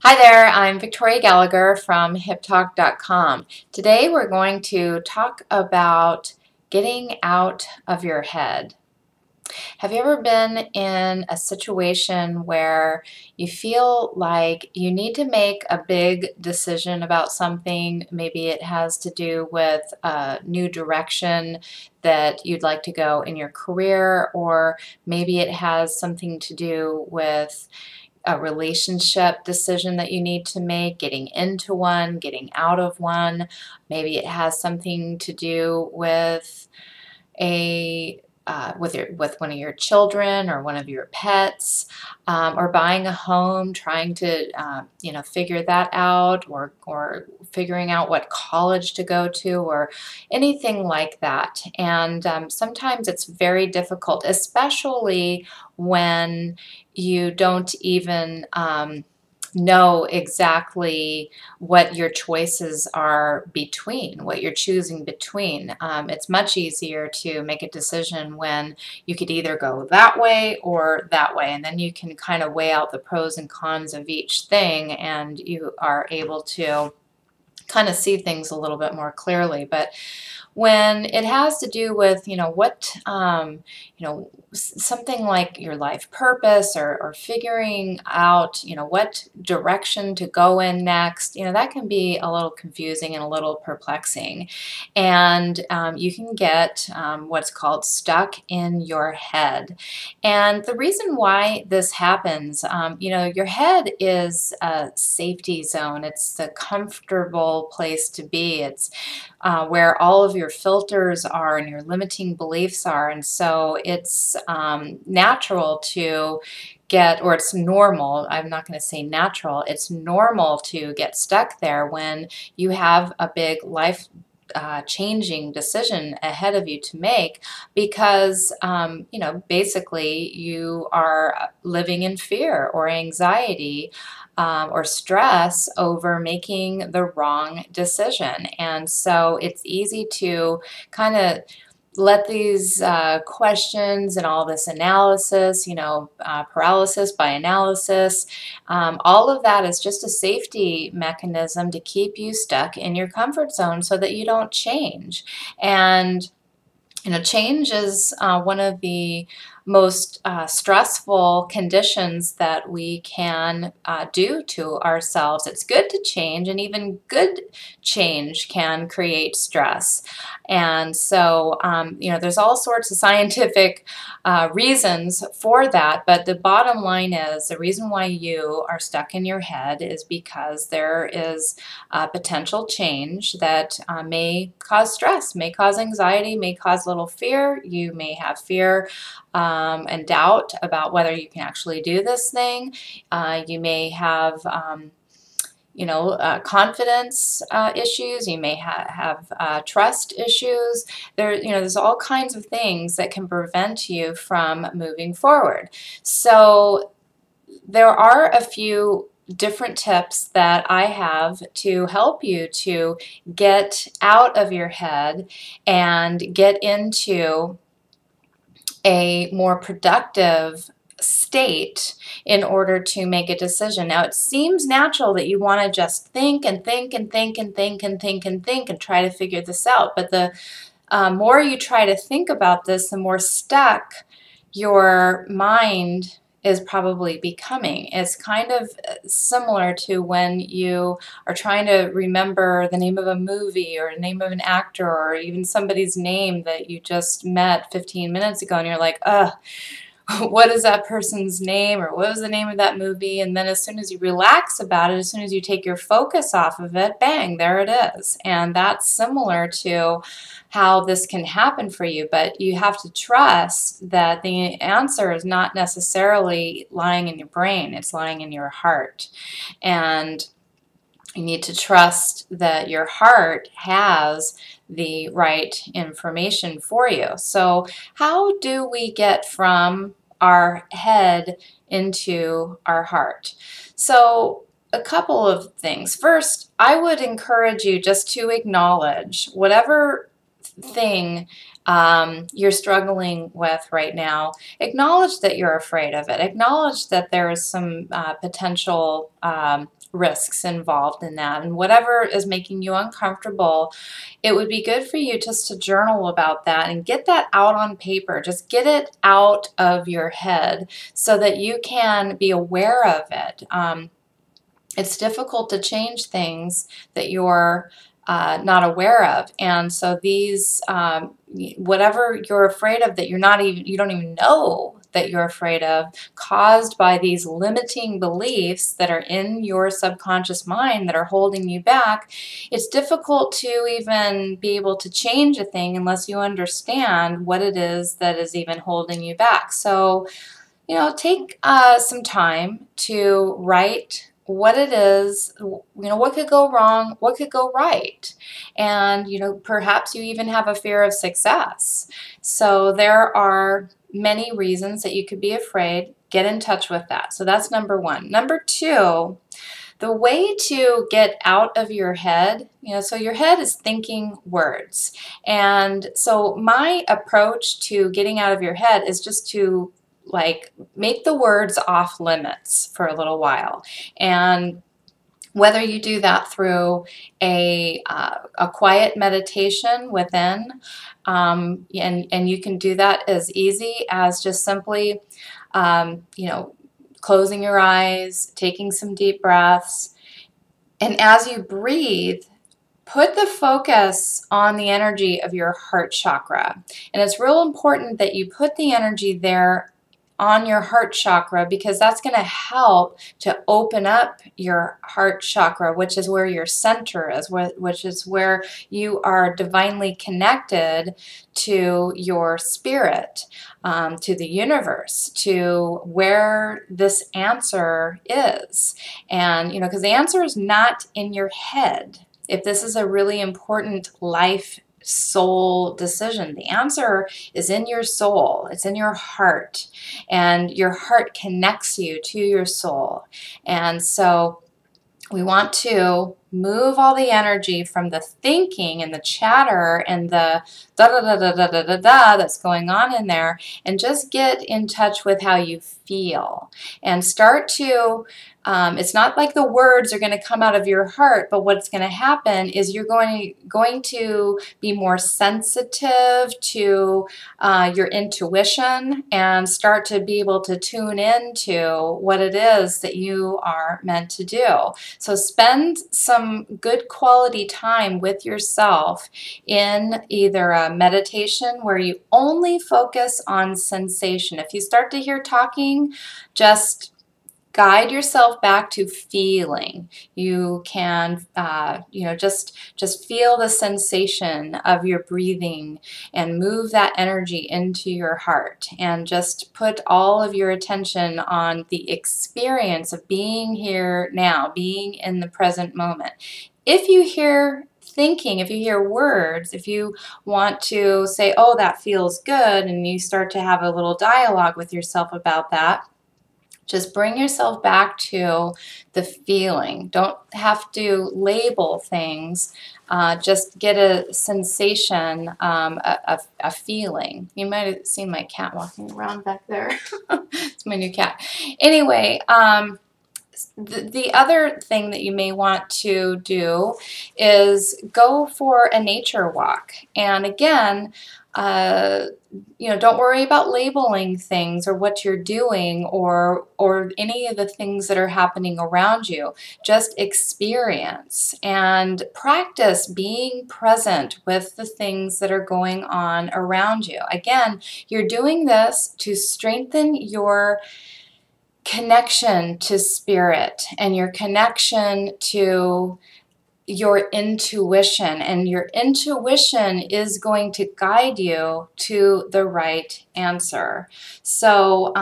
Hi there, I'm Victoria Gallagher from HipTalk.com. Today we're going to talk about getting out of your head. Have you ever been in a situation where you feel like you need to make a big decision about something? Maybe it has to do with a new direction that you'd like to go in your career, or maybe it has something to do with a relationship decision that you need to make, getting into one, getting out of one. Maybe it has something to do with a with one of your children or one of your pets, or buying a home, trying to figure that out, or figuring out what college to go to, or anything like that. And sometimes it's very difficult, especially when you don't even know exactly what your choices are between, what you're choosing between. It's much easier to make a decision when you could either go that way or that way, and then you can kind of weigh out the pros and cons of each thing, and you are able to kind of see things a little bit more clearly. But when it has to do with, something like your life purpose, or figuring out, what direction to go in next, that can be a little confusing and a little perplexing. And you can get what's called stuck in your head. And the reason why this happens, your head is a safety zone. It's the comfortable place to be. It's where all of your filters are and your limiting beliefs are. And so it's natural to get, or it's normal, I'm not going to say natural, it's normal to get stuck there when you have a big life changing decision ahead of you to make, because basically you are living in fear or anxiety or stress over making the wrong decision. And so it's easy to kind of let these questions and all this analysis, paralysis by analysis, all of that is just a safety mechanism to keep you stuck in your comfort zone so that you don't change. And change is one of the most stressful conditions that we can do to ourselves. It's good to change, and even good change can create stress. And so, there's all sorts of scientific reasons for that, but the bottom line is the reason why you are stuck in your head is because there is potential change that may cause stress, may cause anxiety, may cause little fear. You may have fear and doubt about whether you can actually do this thing. You may have confidence issues. You may have trust issues. There's all kinds of things that can prevent you from moving forward. So there are a few different tips that I have to help you to get out of your head and get into a more productive state in order to make a decision. Now, it seems natural that you want to just think and think and think and think and think and think and try to figure this out, but the more you try to think about this, the more stuck your mind is probably becoming. It's kind of similar to when you are trying to remember the name of a movie or the name of an actor or even somebody's name that you just met 15 minutes ago, and you're like, ugh, what is that person's name, or what was the name of that movie? And then as soon as you relax about it, as soon as you take your focus off of it, bang, there it is. And that's similar to how this can happen for you, but you have to trust that the answer is not necessarily lying in your brain, it's lying in your heart. And you need to trust that your heart has the right information for you. So how do we get from our head into our heart? So a couple of things. First, I would encourage you just to acknowledge whatever thing you're struggling with right now, acknowledge that you're afraid of it. Acknowledge that there is some potential risks involved in that. And whatever is making you uncomfortable, it would be good for you just to journal about that and get that out on paper. Just get it out of your head so that you can be aware of it. It's difficult to change things that you're not aware of, and so these whatever you're afraid of that you don't even know that you're afraid of, caused by these limiting beliefs that are in your subconscious mind that are holding you back. It's difficult to even be able to change a thing unless you understand what it is that is even holding you back. So, take some time to write what it is, what could go wrong, what could go right. And, perhaps you even have a fear of success. So there are many reasons that you could be afraid. Get in touch with that. So that's number one. Number two, the way to get out of your head, so your head is thinking words. And so my approach to getting out of your head is just to make the words off limits for a little while. And whether you do that through a quiet meditation within, and you can do that as easy as just simply, closing your eyes, taking some deep breaths, and as you breathe, put the focus on the energy of your heart chakra. And it's real important that you put the energy there on your heart chakra, because that's going to help to open up your heart chakra, which is where your center is, which is where you are divinely connected to your spirit, to the universe, to where this answer is. And, because the answer is not in your head. If this is a really important life soul decision, the answer is in your soul. It's in your heart, and your heart connects you to your soul. And so we want to move all the energy from the thinking and the chatter and the da da da da da da da da that's going on in there, and just get in touch with how you feel and start to it's not like the words are going to come out of your heart, but what's going to happen is you're going to be more sensitive to your intuition and start to be able to tune into what it is that you are meant to do. So spend some good quality time with yourself in either a meditation where you only focus on sensation. If you start to hear talking, just guide yourself back to feeling. You can, just feel the sensation of your breathing and move that energy into your heart, and just put all of your attention on the experience of being here now, being in the present moment. If you hear thinking, if you hear words, if you want to say, oh, that feels good, and you start to have a little dialogue with yourself about that, just bring yourself back to the feeling. Don't have to label things. Just get a sensation, a feeling. You might have seen my cat walking around back there. It's my new cat. Anyway, the other thing that you may want to do is go for a nature walk. And again, don't worry about labeling things or what you're doing or any of the things that are happening around you. Just experience and practice being present with the things that are going on around you. Again, you're doing this to strengthen your connection to spirit and your connection to your intuition, and your intuition is going to guide you to the right answer. So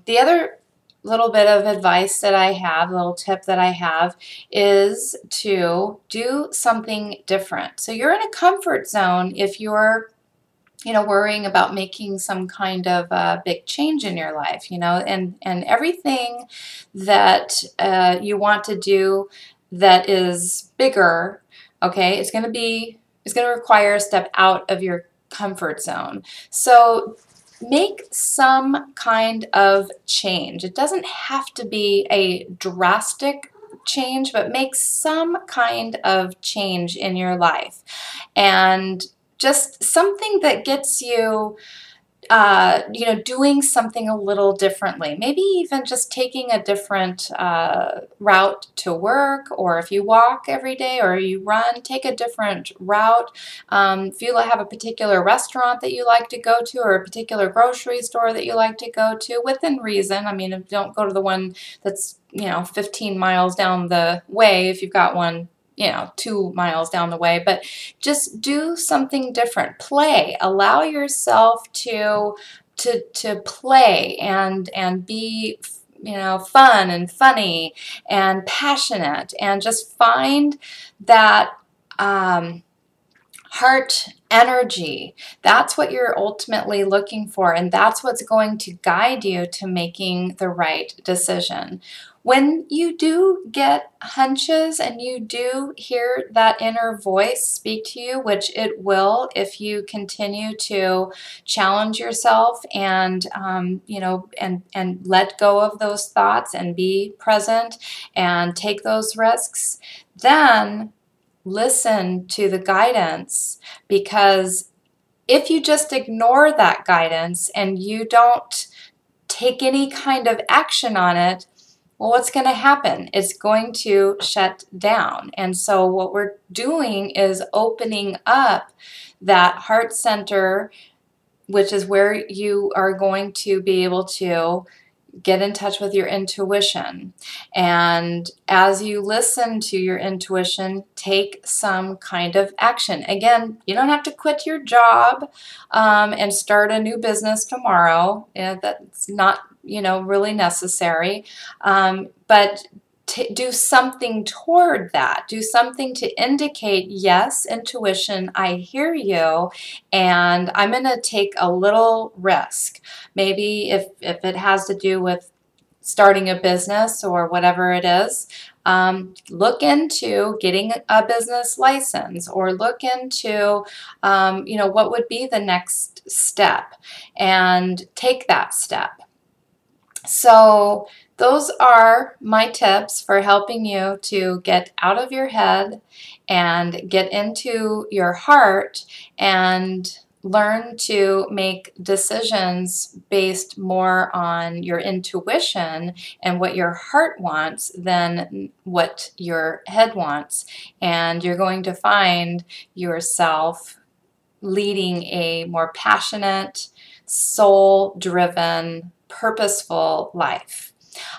the other little bit of advice that I have, a little tip that I have, is to do something different. So you're in a comfort zone if you're worrying about making some kind of big change in your life, and everything that you want to do that is bigger, okay, it's going to require a step out of your comfort zone. So make some kind of change. It doesn't have to be a drastic change, but make some kind of change in your life. And just something that gets you doing something a little differently. Maybe even just taking a different route to work, or if you walk every day or you run, take a different route. If you have a particular restaurant that you like to go to, or a particular grocery store that you like to go to, within reason. I mean, don't go to the one that's 15 miles down the way if you've got one 2 miles down the way, but just do something different. Play. Allow yourself to play and be fun and funny and passionate, and just find that heart energy. That's what you're ultimately looking for, and that's what's going to guide you to making the right decision. When you do get hunches and you do hear that inner voice speak to you, which it will if you continue to challenge yourself and and let go of those thoughts and be present and take those risks, then listen to the guidance. Because if you just ignore that guidance and you don't take any kind of action on it, well, what's going to happen? It's going to shut down. And so what we're doing is opening up that heart center, which is where you are going to be able to get in touch with your intuition. And as you listen to your intuition, take some kind of action. Again, you don't have to quit your job and start a new business tomorrow. That's not really necessary. But do something toward that. Do something to indicate, yes, intuition, I hear you, and I'm going to take a little risk. Maybe if it has to do with starting a business or whatever it is, look into getting a business license, or look into, what would be the next step, and take that step. So those are my tips for helping you to get out of your head and get into your heart and learn to make decisions based more on your intuition and what your heart wants than what your head wants. And you're going to find yourself leading a more passionate, soul-driven, purposeful life.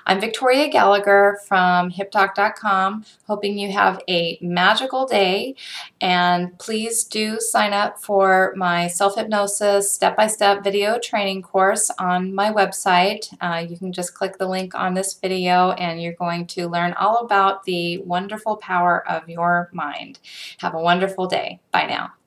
I'm Victoria Gallagher from HipTalk.com, hoping you have a magical day, and please do sign up for my self-hypnosis step-by-step video training course on my website. You can just click the link on this video and you're going to learn all about the wonderful power of your mind. Have a wonderful day. Bye now.